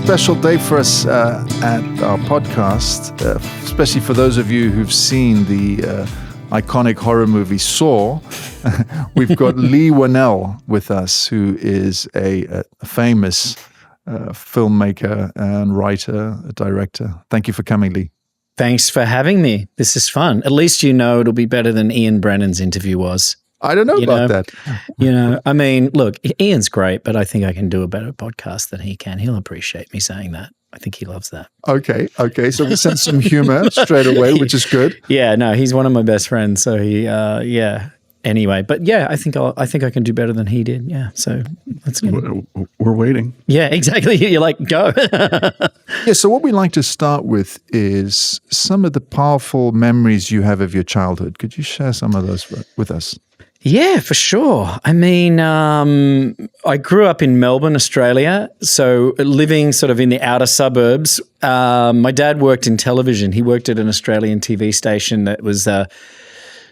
special day for us at our podcast, especially for those of you who've seen the iconic horror movie Saw. We've got Leigh Whannell with us, who is a famous filmmaker and writer, a director. Thank you for coming, Leigh. Thanks for having me. This is fun. At least you know it'll be better than Ian Brennan's interview was. I don't know about that. I mean, look, Ian's great, but I think I can do a better podcast than he can. He'll appreciate me saying that. I think he loves that. Okay. So we sent some humor straight away, which is good. Yeah, no, he's one of my best friends. So he, Anyway, but yeah, I think I can do better than he did. Yeah, so let's go. We're waiting. Yeah, exactly. You're like, go. Yeah. So what we like to start with is some of the powerful memories you have of your childhood. Could you share some of those with us? Yeah, for sure. I mean, I grew up in Melbourne, Australia, so living sort of in the outer suburbs. My dad worked in television. He worked at an Australian TV station that was.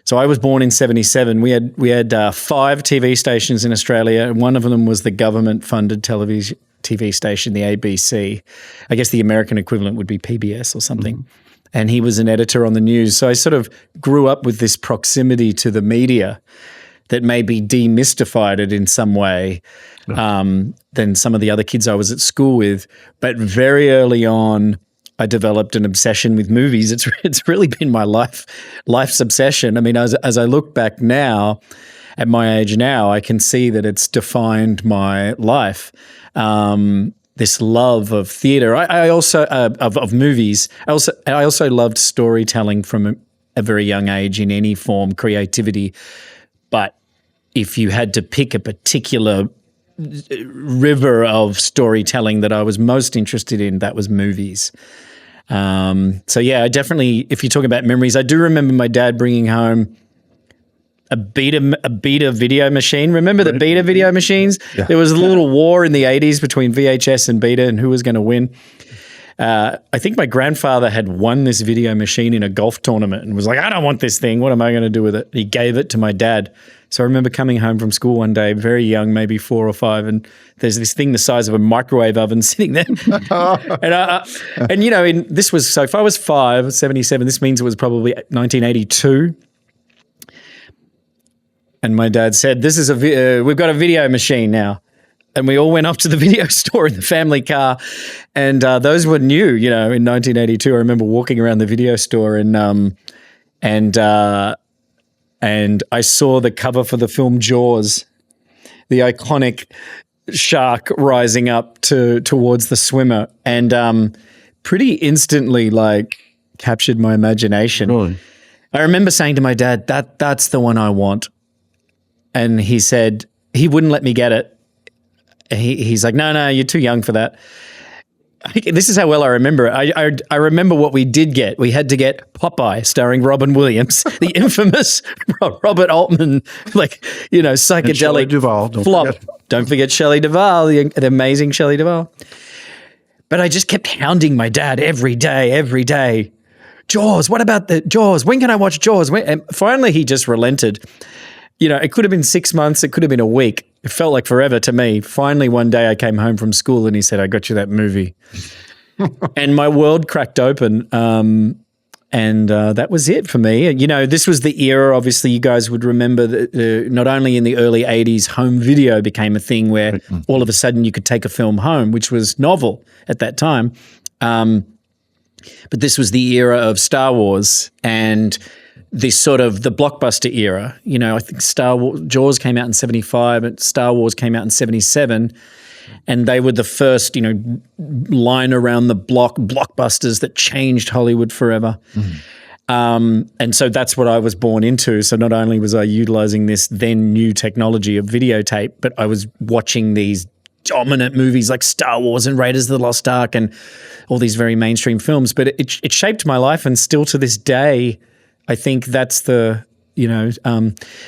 So I was born in 1977. We had 5 TV stations in Australia, and one of them was the government-funded TV station, the ABC. I guess the American equivalent would be PBS or something. Mm-hmm. And he was an editor on the news. So I sort of grew up with this proximity to the media that maybe demystified it in some way than some of the other kids I was at school with. But very early on, I developed an obsession with movies. It's really been my life's obsession. I mean, as I look back now, at my age now, I can see that it's defined my life. This love of theater. I also of movies. I also loved storytelling from a very young age in any form, creativity. But if you had to pick a particular river of storytelling that I was most interested in, that was movies. So yeah, I definitely, if you talk about memories, I do remember my dad bringing home a beta video machine. Remember the beta video machines? Yeah. There was a little war in the 80s between VHS and beta and who was going to win. I think my grandfather had won this video machine in a golf tournament and was like, I don't want this thing. What am I going to do with it? He gave it to my dad. So I remember coming home from school one day, very young, maybe 4 or 5, and there's this thing the size of a microwave oven sitting there. And you know, this was, so if I was 5, 77, this means it was probably 1982. And my dad said, "This is we've got a video machine now." And we all went off to the video store in the family car. And those were new, you know, in 1982. I remember walking around the video store and I saw the cover for the film Jaws, the iconic shark rising up towards the swimmer, and pretty instantly like captured my imagination. Really? I remember saying to my dad, that's the one I want. And he said he wouldn't let me get it. He's like, no, you're too young for that. This is how well I remember it. I remember what we did get. We had to get Popeye, starring Robin Williams, the infamous Robert Altman, psychedelic Shelley Duvall, flop. Don't forget Shelley Duvall, the amazing Shelley Duvall. But I just kept hounding my dad every day. Jaws, what about the Jaws? When can I watch Jaws? And finally, he just relented. You know, it could have been 6 months. It could have been a week. It felt like forever to me. Finally, one day I came home from school and he said, I got you that movie. And my world cracked open. And that was it for me. You know, this was the era, obviously, you guys would remember that not only in the early 80s, home video became a thing where all of a sudden you could take a film home, which was novel at that time. But this was the era of Star Wars and this sort of the blockbuster era. You know, I think Jaws came out in 1975 and Star Wars came out in 1977. And they were the first, you know, line around the block blockbusters that changed Hollywood forever. And so that's what I was born into. So not only was I utilizing this then new technology of videotape, but I was watching these dominant movies like Star Wars and Raiders of the Lost Ark and all these very mainstream films. But it shaped my life, and still to this day, I think that's the, you know,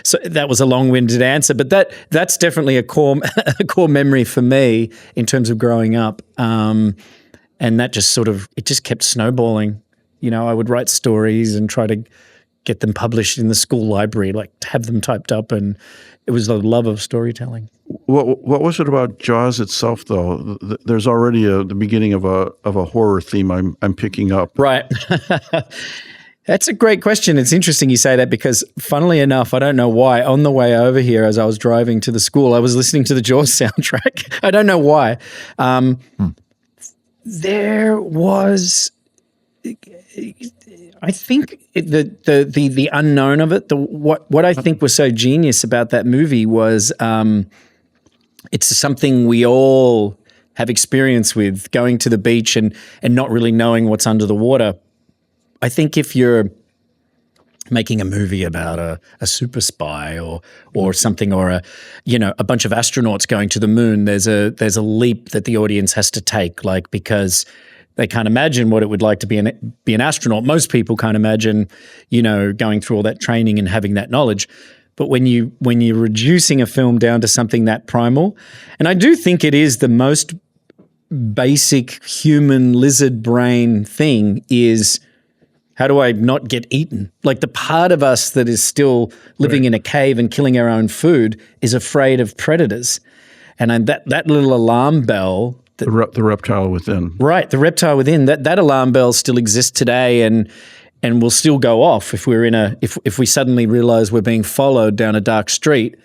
so that was a long-winded answer, but that's definitely a core memory for me in terms of growing up. And that just sort of, it just kept snowballing. You know, I would write stories and try to get them published in the school library, like have them typed up, and it was the love of storytelling. what was it about Jaws itself, though? There's already the beginning of a horror theme I'm picking up. Right. That's a great question. It's interesting you say that because, funnily enough, I don't know why, on the way over here as I was driving to the school, I was listening to the Jaws soundtrack. I don't know why. There was, I think, the unknown of it. What I think was so genius about that movie was it's something we all have experience with, going to the beach and not really knowing what's under the water. I think if you're making a movie about a super spy or something, or a bunch of astronauts going to the moon, there's a leap that the audience has to take, like, because they can't imagine what it would like to be an astronaut. Most people can't imagine, going through all that training and having that knowledge. But when you're reducing a film down to something that primal, and I do think it is the most basic human lizard brain thing, is how do I not get eaten? Like, the part of us that is still living in a cave and killing our own food is afraid of predators. And that little alarm bell, the reptile within. Right, the reptile within, that alarm bell still exists today and will still go off if we're if we suddenly realize we're being followed down a dark street.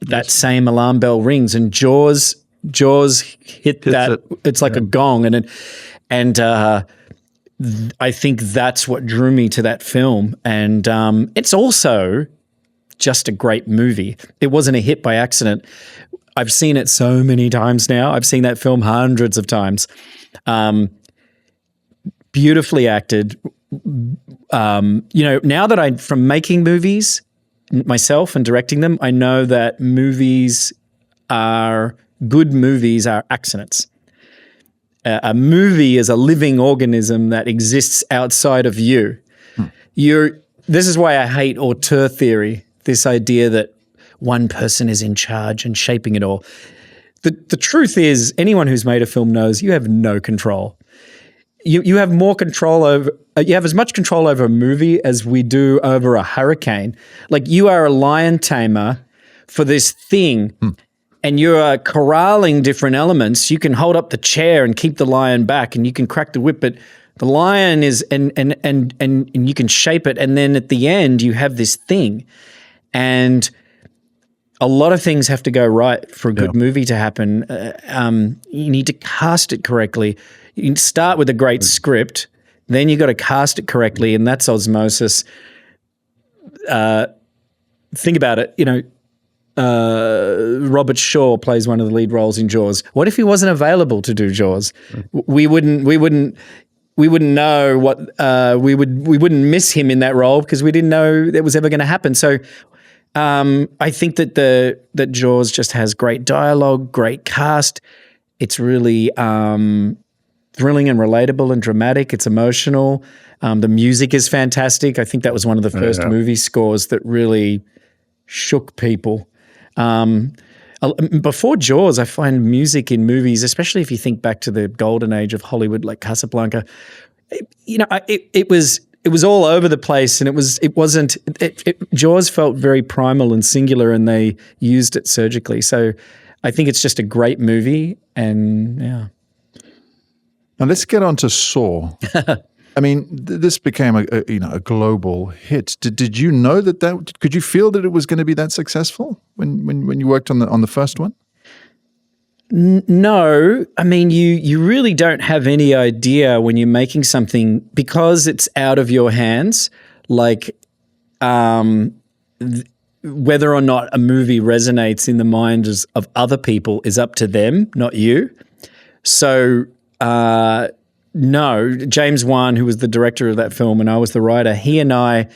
That same alarm bell rings, and Jaws hit that. It's like a gong, and I think that's what drew me to that film. And it's also just a great movie. It wasn't a hit by accident. I've seen it so many times now. I've seen that film hundreds of times. Beautifully acted. Now that from making movies myself and directing them, I know that good movies are accidents. A movie is a living organism that exists outside of you. This is why I hate auteur theory, this idea that one person is in charge and shaping it all. The truth is, anyone who's made a film knows you have no control. You have more control over, you have as much control over a movie as we do over a hurricane. Like, you are a lion tamer for this thing. And you're corralling different elements. You can hold up the chair and keep the lion back, and you can crack the whip, but the lion is and you can shape it, and then at the end you have this thing. And a lot of things have to go right for a good movie to happen. You need to cast it correctly. You can start with a great script, then you got to cast it correctly, and that's osmosis. Think about it, Robert Shaw plays one of the lead roles in Jaws. What if he wasn't available to do Jaws? We wouldn't know what we wouldn't miss him in that role because we didn't know that was ever going to happen. So I think that Jaws just has great dialogue, great cast. It's really thrilling and relatable and dramatic. It's emotional. The music is fantastic. I think that was one of the first movie scores that really shook people. Before Jaws, I find music in movies, especially if you think back to the golden age of Hollywood, like Casablanca, it was all over the place, and Jaws felt very primal and singular, and they used it surgically. So I think it's just a great movie, and yeah. Now let's get on to Saw. I mean, this became a global hit. Did you know that could you feel that it was going to be that successful when you worked on the first one? No, I mean, you really don't have any idea when you're making something because it's out of your hands. Like, whether or not a movie resonates in the minds of other people is up to them, not you. So. No, James Wan, who was the director of that film and I was the writer, he and I,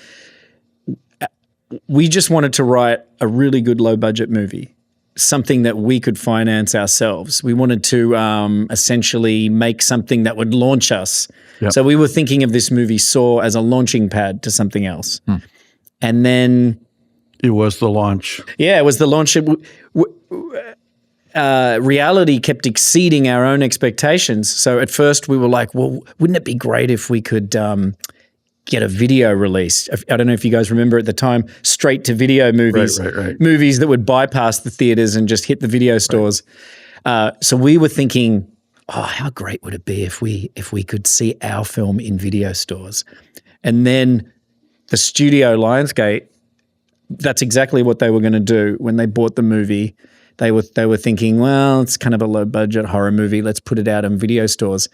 we just wanted to write a really good low-budget movie, something that we could finance ourselves. We wanted to essentially make something that would launch us. Yep. So we were thinking of this movie Saw as a launching pad to something else. And then... It was the launch. Yeah, it was the launch. Reality kept exceeding our own expectations. So at first we were like, well, wouldn't it be great if we could get a video released. I don't know if you guys remember at the time, straight to video movies, Right. movies that would bypass the theaters and just hit the video stores. So we were thinking, oh, how great would it be if we could see our film in video stores? And then the studio Lionsgate, that's exactly what they were going to do when they bought the movie. They were thinking, well, it's kind of a low budget horror movie. Let's put it out in video stores.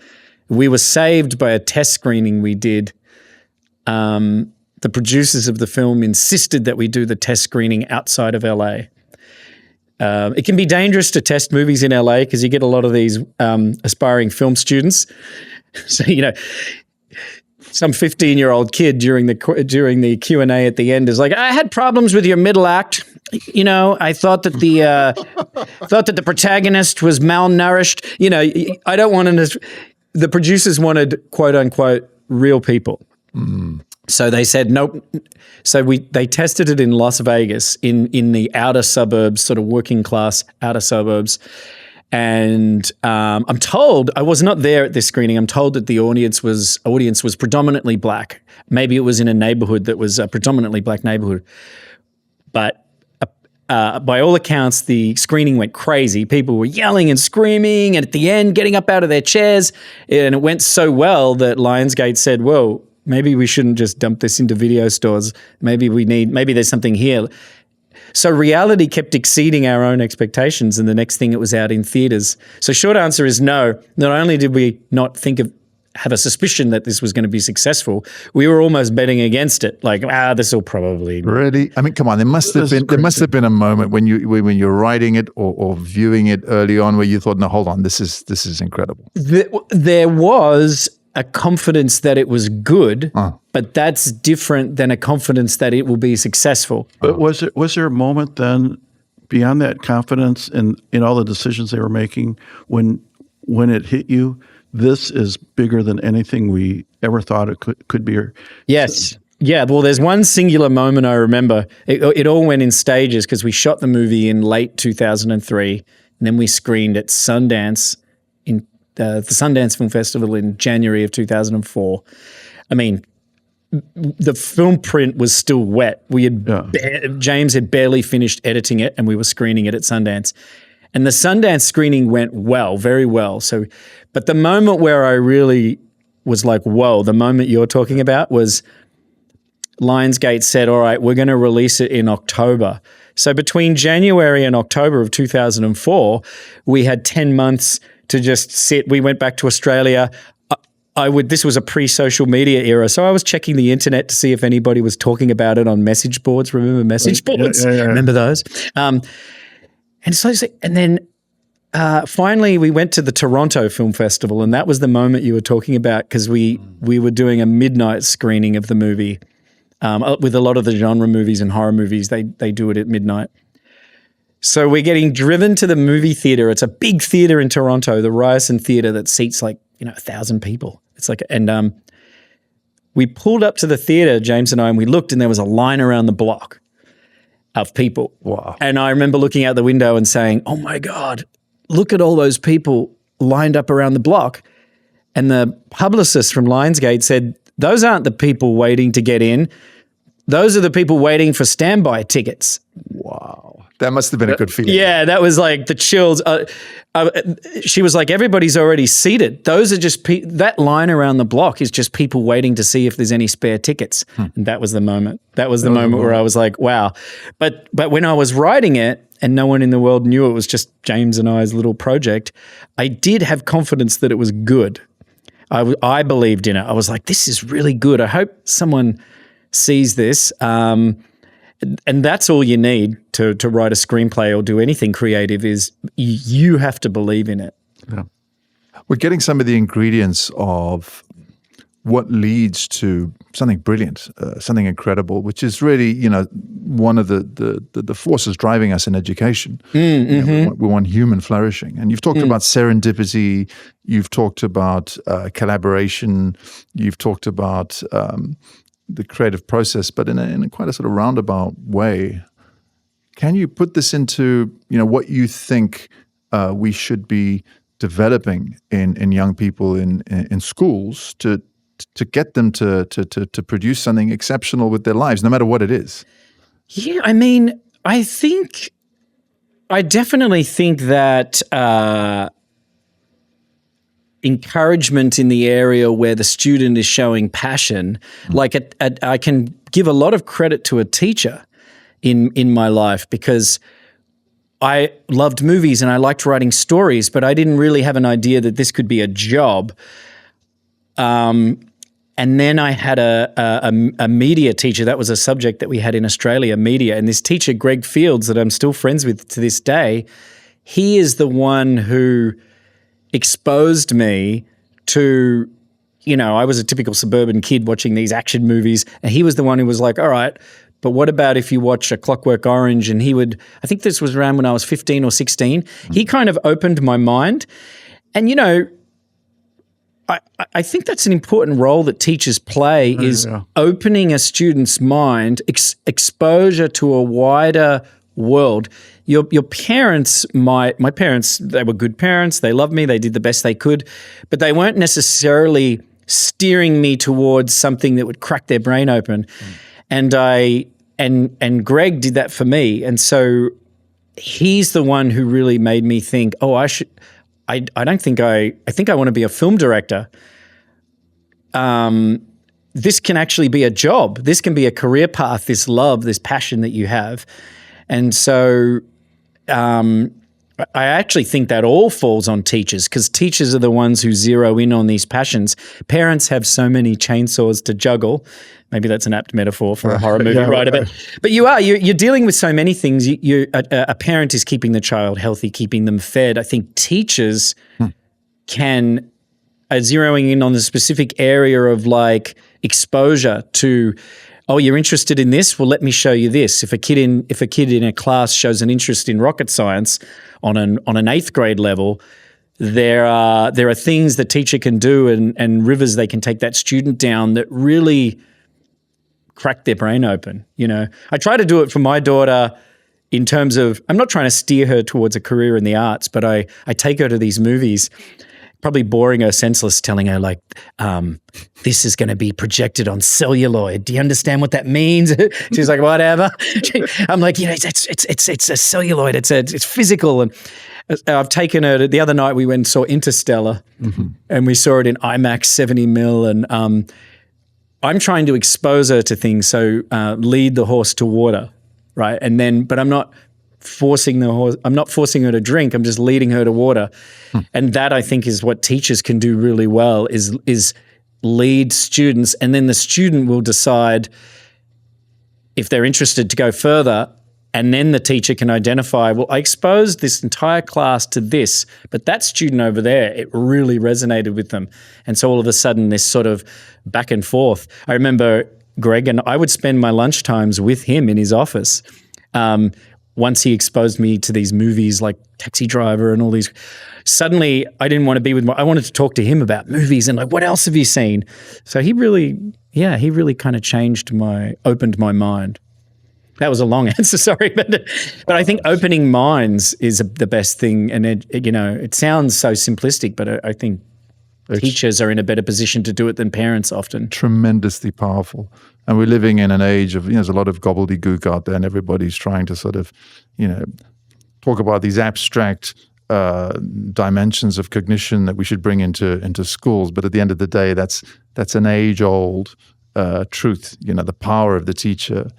We were saved by a test screening we did. The producers of the film insisted that we do the test screening outside of LA. It can be dangerous to test movies in LA because you get a lot of these aspiring film students. So, some 15-year-old kid during the Q&A at the end is like, I had problems with your middle act. I thought that the protagonist was malnourished. I don't want to. The producers wanted quote unquote real people. So they said nope. So they tested it in Las Vegas in the outer suburbs, sort of working class outer suburbs. And I'm told, I was not there at this screening, I'm told that the audience was predominantly black. Maybe it was in a neighborhood that was a predominantly black neighborhood. But by all accounts, the screening went crazy. People were yelling and screaming, and at the end, getting up out of their chairs. And it went so well that Lionsgate said, whoa, maybe we shouldn't just dump this into video stores. Maybe there's something here. So reality kept exceeding our own expectations, and the next thing it was out in theaters. So short answer is no. Not only did we not have a suspicion that this was going to be successful, we were almost betting against it. Like, this will probably really. I mean, come on. There must have been a moment when you're writing it or viewing it early on where you thought, no, hold on, this is incredible. There was a confidence that it was good, but that's different than a confidence that it will be successful. But was there a moment then beyond that confidence in all the decisions they were making when it hit you? This is bigger than anything we ever thought it could be. Yes. Yeah. Well, there's one singular moment I remember. It all went in stages because we shot the movie in late 2003, and then we screened at Sundance in the Sundance Film Festival in January of 2004. I mean, the film print was still wet. James had barely finished editing it, and we were screening it at Sundance. And the Sundance screening went well, very well. So, but the moment where I really was like, whoa, the moment you're talking about was Lionsgate said, all right, we're going to release it in October. So between January and October of 2004, we had 10 months to just sit. We went back to Australia. This was a pre-social media era, so I was checking the internet to see if anybody was talking about it on message boards. Remember message boards? Yeah. Remember those? And then finally we went to the Toronto Film Festival, and that was the moment you were talking about because we were doing a midnight screening of the movie. With a lot of the genre movies and horror movies, they do it at midnight. So we're getting driven to the movie theater. It's a big theater in Toronto, the Ryerson Theater that seats 1,000 people. It's like, and we pulled up to the theater, James and I, and we looked, and there was a line around the block of people. Wow. And I remember looking out the window and saying, oh my God, look at all those people lined up around the block. And the publicist from Lionsgate said, those aren't the people waiting to get in. Those are the people waiting for standby tickets. Wow. That must have been a good feeling. Yeah, that was like the chills. She was like, everybody's already seated. Those are just that line around the block is just people waiting to see if there's any spare tickets. And that was the moment. That was the moment where I was like, wow. But when I was writing it and no one in the world knew it was just James and I's little project, I did have confidence that it was good. I believed in it. I was like, this is really good. I hope someone sees this. And that's all you need to write a screenplay or do anything creative is you have to believe in it. Yeah. We're getting some of the ingredients of what leads to something brilliant, something incredible, which is really, one of the forces driving us in education. We want human flourishing. And you've talked about serendipity, you've talked about collaboration, you've talked about the creative process, but in a quite a sort of roundabout way. Can you put this into, what you think we should be developing in young people in schools to to get them to produce something exceptional with their lives, no matter what it is? Yeah, I mean, I definitely think that encouragement in the area where the student is showing passion, like I can give a lot of credit to a teacher in my life, because I loved movies and I liked writing stories, but I didn't really have an idea that this could be a job. And then I had a media teacher. That was a subject that we had in Australia, media. And this teacher, Greg Fields, that I'm still friends with to this day, he is the one who exposed me to, I was a typical suburban kid watching these action movies. And he was the one who was like, all right, but what about if you watch A Clockwork Orange? And I think this was around when I was 15 or 16. He kind of opened my mind. And, I think that's an important role that teachers play, is opening a student's mind, exposure to a wider world. Your parents my parents, they were good parents. They loved me. They did the best they could, but they weren't necessarily steering me towards something that would crack their brain open. And and Greg did that for me. And so he's the one who really made me think, I think I want to be a film director. This can actually be a job. This can be a career path, this love, this passion that you have. And so I actually think that all falls on teachers, because teachers are the ones who zero in on these passions. Parents have so many chainsaws to juggle. Maybe that's an apt metaphor for a horror movie writer. But you're dealing with so many things. A parent is keeping the child healthy, keeping them fed. I think teachers can zeroing in on the specific area of like exposure to, you're interested in this? Well, let me show you this. If a kid in a class shows an interest in rocket science on an 8th grade level, there are things the teacher can do and rivers they can take that student down that really crack their brain open. I try to do it for my daughter in terms of, I'm not trying to steer her towards a career in the arts, but I take her to these movies, probably boring her senseless, telling her like, this is going to be projected on celluloid. Do you understand what that means? She's like, whatever. I'm like, it's a celluloid. It's physical. And I've taken her the other night we went and saw Interstellar, and we saw it in IMAX 70 mil. And I'm trying to expose her to things. So lead the horse to water, right? And then, but I'm not forcing her to drink. I'm just leading her to water. And that, I think, is what teachers can do really well, is lead students, and then the student will decide if they're interested to go further. And then the teacher can identify, well, I exposed this entire class to this, but that student over there, it really resonated with them. And so all of a sudden, this sort of back and forth. I remember Greg and I would spend my lunchtimes with him in his office. Once he exposed me to these movies like Taxi Driver and all these, suddenly I didn't want to be with I wanted to talk to him about movies and like, what else have you seen? So he really kind of opened my mind. That was a long answer, sorry, but I think opening minds is the best thing. And it sounds so simplistic, but I think teachers are in a better position to do it than parents often. Tremendously powerful. And we're living in an age of, there's a lot of gobbledygook out there, and everybody's trying to sort of, talk about these abstract dimensions of cognition that we should bring into schools. But at the end of the day, that's an age-old truth. The power of the teacher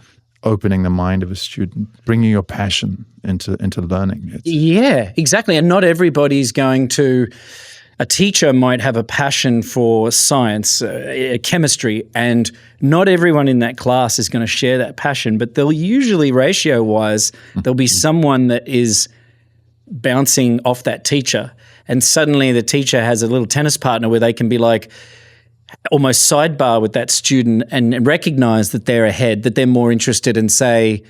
opening the mind of a student, bringing your passion into learning. Yeah, exactly. And not everybody's going to. A teacher might have a passion for science, chemistry, and not everyone in that class is going to share that passion, but they'll usually, ratio-wise, there'll be someone that is bouncing off that teacher, and suddenly the teacher has a little tennis partner where they can be like almost sidebar with that student and recognize that they're ahead, that they're more interested, and say,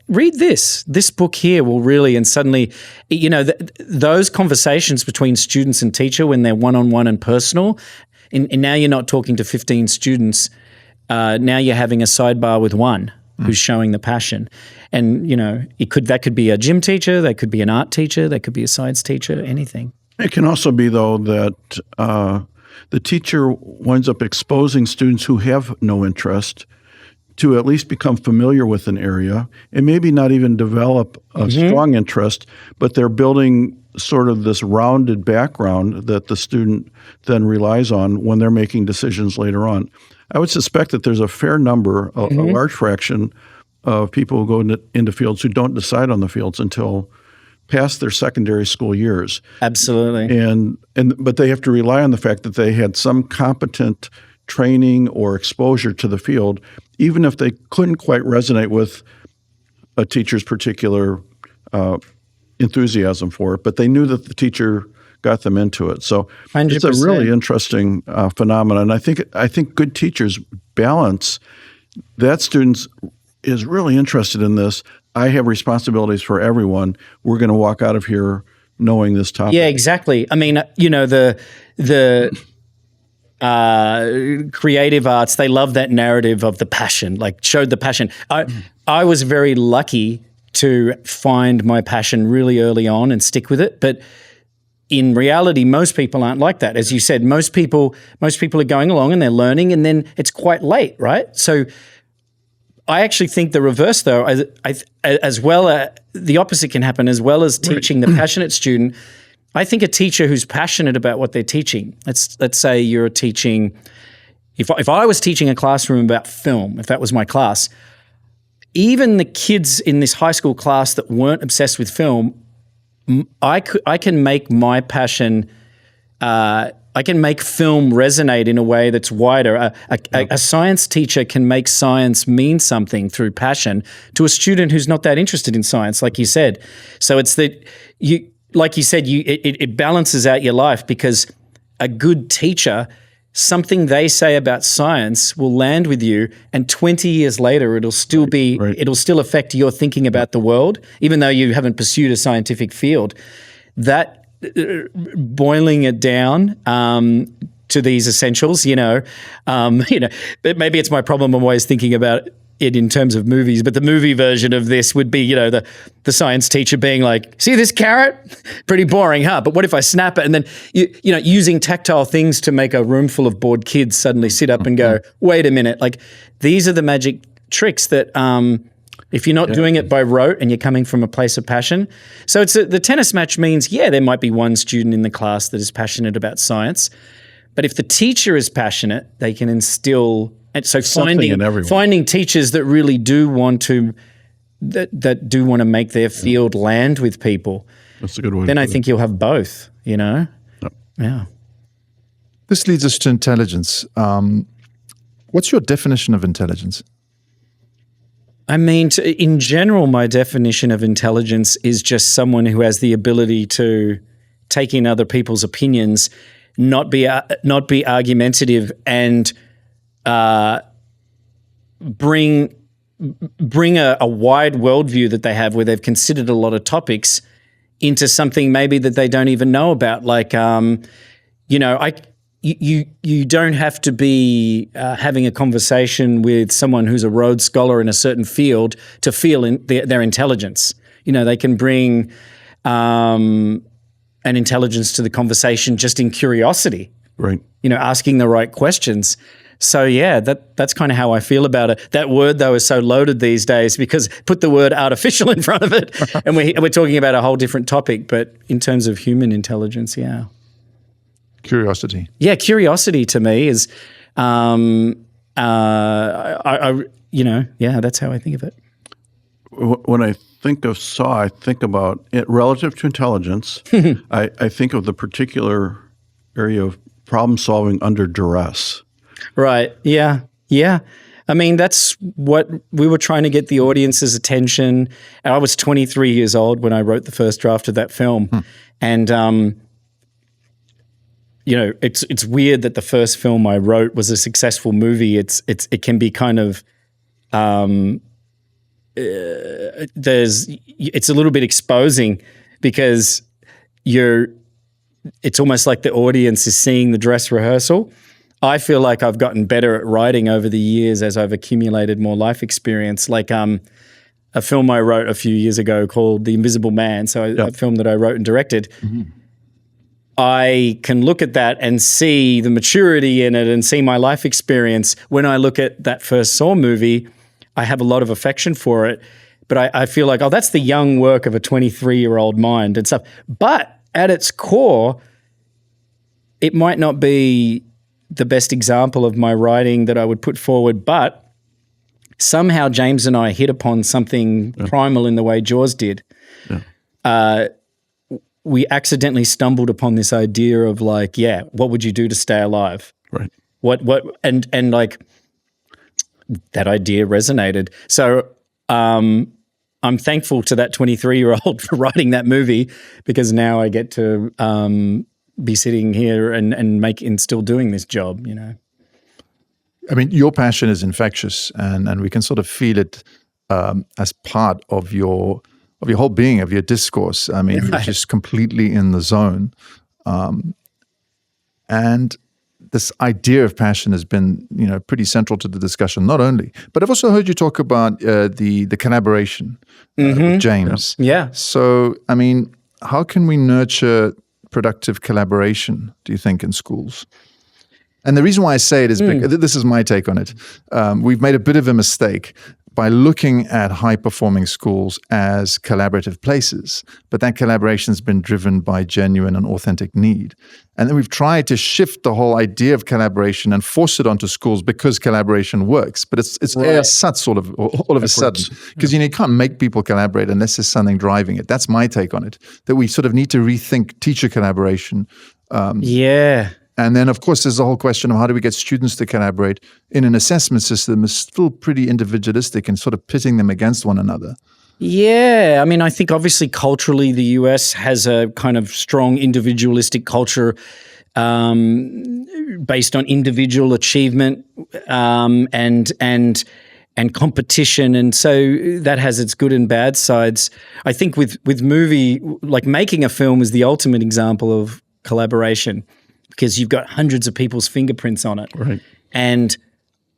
read this book here will really, and suddenly, those conversations between students and teacher when they're one-on-one and personal, and now you're not talking to 15 students, now you're having a sidebar with one who's showing the passion. And, that could be a gym teacher, that could be an art teacher, that could be a science teacher, anything. It can also be, though, that the teacher winds up exposing students who have no interest to at least become familiar with an area and maybe not even develop a strong interest, but they're building sort of this rounded background that the student then relies on when they're making decisions later on. I would suspect that there's a fair number, a large fraction of people who go into fields who don't decide on the fields until past their secondary school years. Absolutely. But they have to rely on the fact that they had some competent training or exposure to the field, even if they couldn't quite resonate with a teacher's particular enthusiasm for it, but they knew that the teacher got them into it. So 100%. It's a really interesting phenomenon. I think good teachers balance that student is really interested in this. I have responsibilities for everyone. We're going to walk out of here knowing this topic. Yeah, exactly. I mean, the creative arts, they love that narrative of the passion, like showed the passion. I was very lucky to find my passion really early on and stick with it. But in reality, most people aren't like that. As you said, most people are going along and they're learning, and then it's quite late, right? So I actually think the reverse, though, as well, the opposite can happen. As well as teaching the passionate student, I think a teacher who's passionate about what they're teaching. Let's say you're teaching. If I was teaching a classroom about film, if that was my class, even the kids in this high school class that weren't obsessed with film, I can make my passion. I can make film resonate in a way that's wider. A science teacher can make science mean something through passion to a student who's not that interested in science, like you said. So it's that it balances out your life, because a good teacher, something they say about science will land with you, and 20 years later it'll still it'll still affect your thinking about the world, even though you haven't pursued a scientific field. That boiling it down to these essentials, but maybe it's my problem. I'm always thinking about it in terms of movies, but the movie version of this would be, the science teacher being like, see this carrot? Pretty boring, huh? But what if I snap it? And then, using tactile things to make a room full of bored kids suddenly sit up and go, wait a minute. Like, these are the magic tricks that, if you're not doing it by rote and you're coming from a place of passion. So the tennis match means, there might be one student in the class that is passionate about science, but if the teacher is passionate, they can instill. And so finding teachers that really do want to make their field land with people. That's a good way. Then I think you'll have both. Yep. Yeah. This leads us to intelligence. What's your definition of intelligence? I mean, in general, my definition of intelligence is just someone who has the ability to take in other people's opinions, not be argumentative, and bring a wide worldview that they have, where they've considered a lot of topics, into something maybe that they don't even know about. Like, You don't have to be having a conversation with someone who's a Rhodes Scholar in a certain field to feel their intelligence. They can bring an intelligence to the conversation just in curiosity. Right. Asking the right questions. So that's kind of how I feel about it. That word, though, is so loaded these days, because put the word artificial in front of it, and we're talking about a whole different topic. But in terms of human intelligence, Curiosity. Yeah, curiosity to me is, that's how I think of it. When I think of SAW, I think about it relative to intelligence. I think of the particular area of problem solving under duress. Right. Yeah. Yeah. I mean, that's what we were trying to get the audience's attention. I was 23 years old when I wrote the first draft of that film, and it's weird that the first film I wrote was a successful movie. It can be kind of it's a little bit exposing, because it's almost like the audience is seeing the dress rehearsal. I feel like I've gotten better at writing over the years as I've accumulated more life experience. Like a film I wrote a few years ago called The Invisible Man. So a film that I wrote and directed. Mm-hmm. I can look at that and see the maturity in it and see my life experience. When I look at that first Saw movie, I have a lot of affection for it, but I feel like, oh, that's the young work of a 23-year-old mind and stuff. But at its core, it might not be the best example of my writing that I would put forward, but somehow James and I hit upon something primal in the way Jaws did. Yeah. We accidentally stumbled upon this idea of like, what would you do to stay alive? Right. And like that idea resonated. So I'm thankful to that 23-year-old for writing that movie, because now I get to be sitting here and still doing this job, you know. I mean, your passion is infectious, and we can sort of feel it as part of your whole being, of your discourse. I mean, you're just completely in the zone. And this idea of passion has been, you know, pretty central to the discussion, not only, but I've also heard you talk about the collaboration with James. Yeah. So, I mean, how can we nurture productive collaboration, do you think, in schools? And the reason why I say it is because this is my take on it. We've made a bit of a mistake by looking at high-performing schools as collaborative places, but that collaboration has been driven by genuine and authentic need. And then we've tried to shift the whole idea of collaboration and force it onto schools because collaboration works. But it's ersatz all of a sudden, because you can't make people collaborate unless there's something driving it. That's my take on it, that we sort of need to rethink teacher collaboration. And then, of course, there's the whole question of how do we get students to collaborate in an assessment system that's still pretty individualistic and sort of pitting them against one another. Yeah. I mean, I think obviously culturally the US has a kind of strong individualistic culture based on individual achievement and competition. And so that has its good and bad sides. I think with movie, like making a film is the ultimate example of collaboration, because you've got hundreds of people's fingerprints on it. Right. And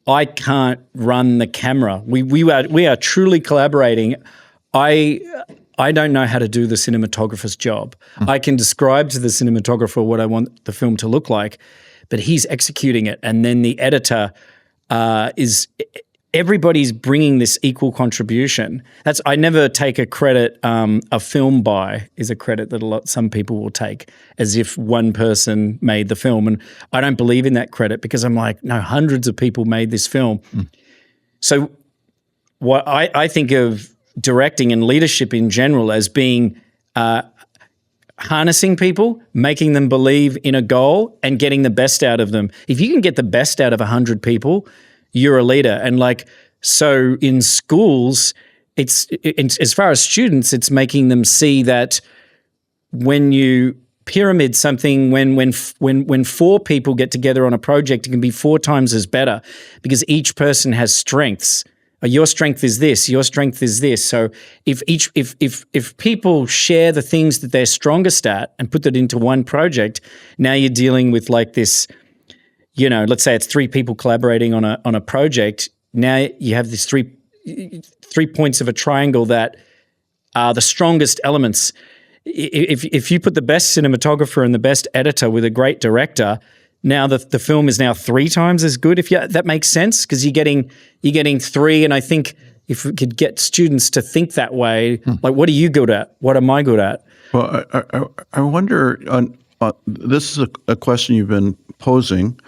I can't run the camera. We are truly collaborating. I don't know how to do the cinematographer's job. I can describe to the cinematographer what I want the film to look like, but he's executing it. And then the editor everybody's bringing this equal contribution. I never take a credit. A film buy is a credit that some people will take as if one person made the film. And I don't believe in that credit, because I'm like, no, hundreds of people made this film. So what I think of directing and leadership in general as being harnessing people, making them believe in a goal and getting the best out of them. If you can get the best out of 100 people, you're a leader. And like, so in schools, as far as students, it's making them see that when you pyramid something, when 4 people get together on a project, it can be 4 times as better, because each person has strengths. Your strength is this, your strength is this. So if people share the things that they're strongest at and put that into one project, now you're dealing with like this, you know, let's say it's 3 people collaborating on a project. Now you have these three points of a triangle that are the strongest elements. If you put the best cinematographer and the best editor with a great director, now the film is now 3 times as good. That makes sense, because you're getting 3. And I think if we could get students to think that way, like, what are you good at? What am I good at? Well, I wonder. This is a question you've been posing,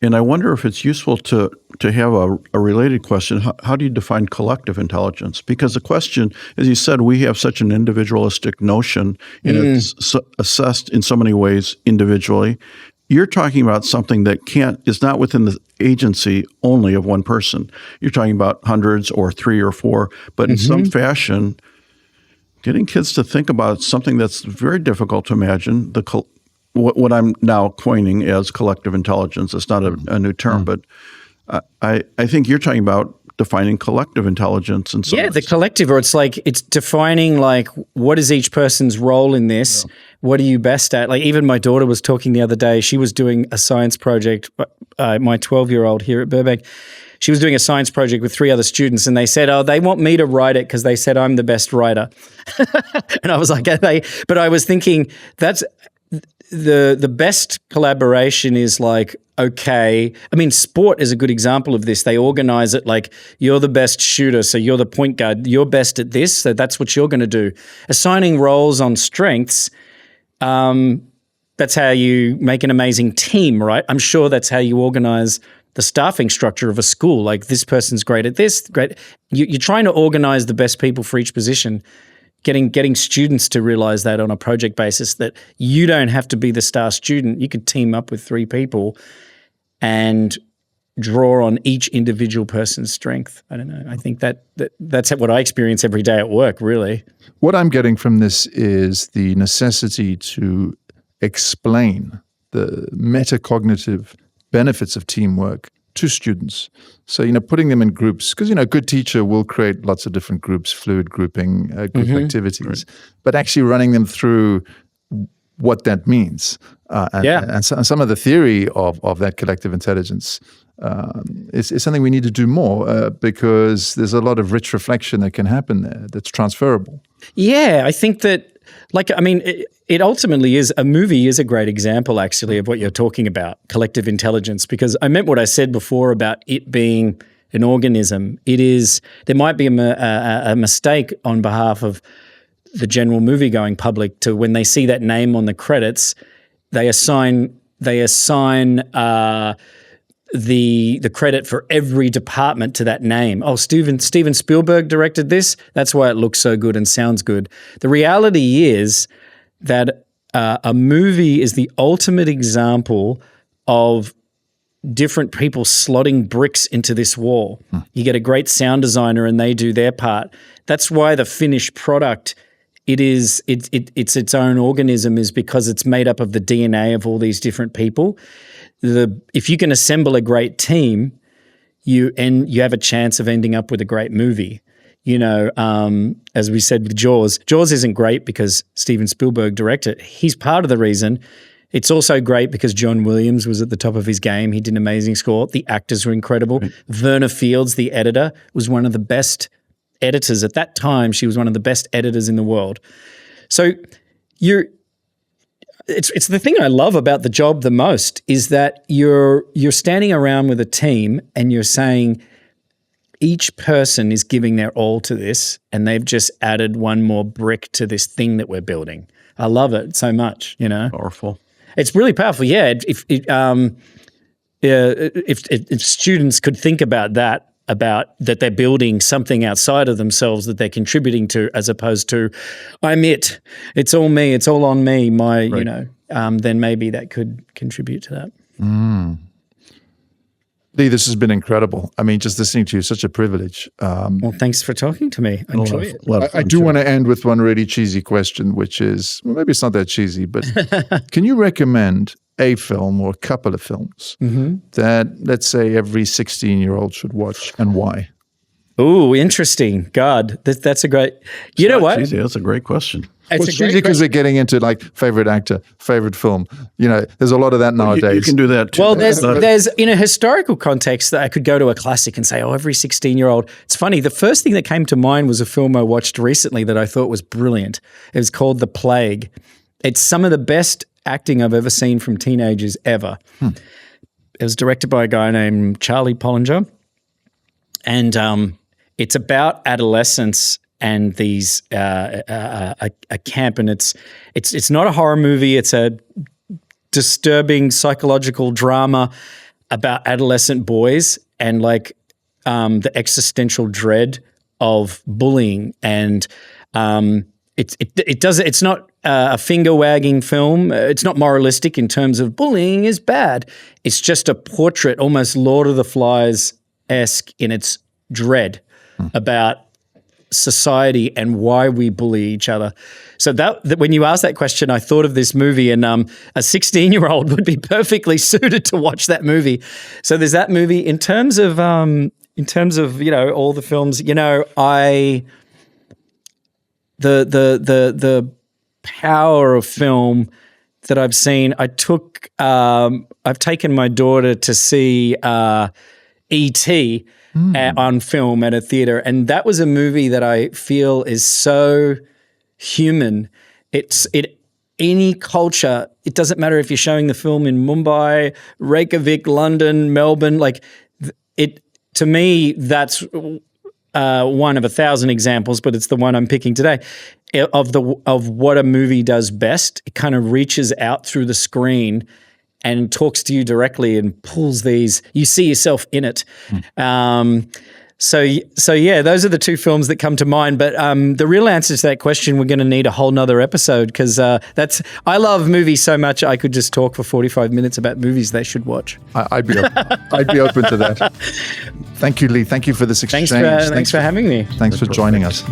and I wonder if it's useful to have a related question. How do you define collective intelligence? Because the question, as you said, we have such an individualistic notion, and it's assessed in so many ways individually. You're talking about something that is not within the agency only of one person. You're talking about hundreds or 3 or 4, but in some fashion, getting kids to think about something that's very difficult to imagine, what I'm now coining as collective intelligence. It's not a new term, but I think you're talking about defining collective intelligence. And the collective, or it's defining like, what is each person's role in this? Yeah. What are you best at? Like, even my daughter was talking the other day. She was doing a science project, my 12-year-old here at Burbank. She was doing a science project with 3 other students, and they said, they want me to write it because they said I'm the best writer. And I was like, but I was thinking, the best collaboration is like, okay, I mean, sport is a good example of this. They organize it like, you're the best shooter, so you're the point guard. You're best at this, so that's what you're going to do. Assigning roles on strengths, that's how you make an amazing team, right? I'm sure that's how you organize the staffing structure of a school. Like, this person's great at this, great. You're trying to organize the best people for each position. Getting students to realize that on a project basis, that you don't have to be the star student. You could team up with 3 people and draw on each individual person's strength. I don't know. I think that's what I experience every day at work, really. What I'm getting from this is the necessity to explain the metacognitive benefits of teamwork to students. So, putting them in groups, because, a good teacher will create lots of different groups, fluid grouping, group activities, right. But actually running them through what that means. And some of the theory of that collective intelligence is something we need to do more because there's a lot of rich reflection that can happen there that's transferable. Yeah, I think that, it ultimately is, a movie is a great example, actually, of what you're talking about, collective intelligence, because I meant what I said before about it being an organism. There might be a mistake on behalf of the general movie-going public to, when they see that name on the credits, they assign the credit for every department to that name. Oh, Steven Spielberg directed this. That's why it looks so good and sounds good. The reality is that a movie is the ultimate example of different people slotting bricks into this wall. You get a great sound designer and they do their part. That's why the finished product, it's its own organism, is because it's made up of the DNA of all these different people. If you can assemble a great team, you have a chance of ending up with a great movie. As we said with Jaws. Jaws isn't great because Steven Spielberg directed it. He's part of the reason. It's also great because John Williams was at the top of his game. He did an amazing score. The actors were incredible. Right. Verna Fields, the editor, was one of the best editors at that time. She was one of the best editors in the world. So it's the thing I love about the job the most is that you're standing around with a team and you're saying each person is giving their all to this, and they've just added one more brick to this thing that we're building. I love it so much. Powerful. It's really powerful. Yeah. If students could think about that they're building something outside of themselves that they're contributing to, as opposed to, it's all me, it's all on me, right. Then maybe that could contribute to that. Leigh, this has been incredible. Just listening to you, such a privilege. Well, thanks for talking to me. I enjoy it. I do want to end with one really cheesy question, which is, well, maybe it's not that cheesy, but can you recommend a film or a couple of films that, let's say, every 16-year-old should watch, and why? Ooh, interesting. God, that's a great. You know what? Cheesy. That's a great question. It's cheesy because they're getting into like favorite actor, favorite film. There's a lot of that nowadays. You can do that too. Well, there's in a historical context that I could go to a classic and say, oh, every 16-year-old. It's funny. The first thing that came to mind was a film I watched recently that I thought was brilliant. It was called The Plague. It's some of the best acting I've ever seen from teenagers ever. It was directed by a guy named Charlie Pollinger, and it's about adolescence and these a camp, and it's not a horror movie. It's a disturbing psychological drama about adolescent boys and the existential dread of bullying. And it's not a finger wagging film. It's not moralistic in terms of bullying is bad. It's just a portrait, almost Lord of the Flies-esque in its dread about society and why we bully each other. So that when you asked that question, I thought of this movie, and a 16-year-old would be perfectly suited to watch that movie. So there's that movie. In terms of all the films, the power of film that I've seen. I've taken my daughter to see E.T. On film at a theater, and that was a movie that I feel is so human. It any culture. It doesn't matter if you're showing the film in Mumbai, Reykjavik, London, Melbourne. Like to me, that's one of 1,000 examples, but it's the one I'm picking today of what a movie does best. It kind of reaches out through the screen and talks to you directly and pulls these. You see yourself in it. So yeah, those are the two films that come to mind. But the real answer to that question, we're going to need a whole nother episode, because I love movies so much. I could just talk for 45 minutes about movies they should watch. I'd be open to that. Thank you, Leigh. Thank you for this exchange. Thanks for having me. Thanks for joining us.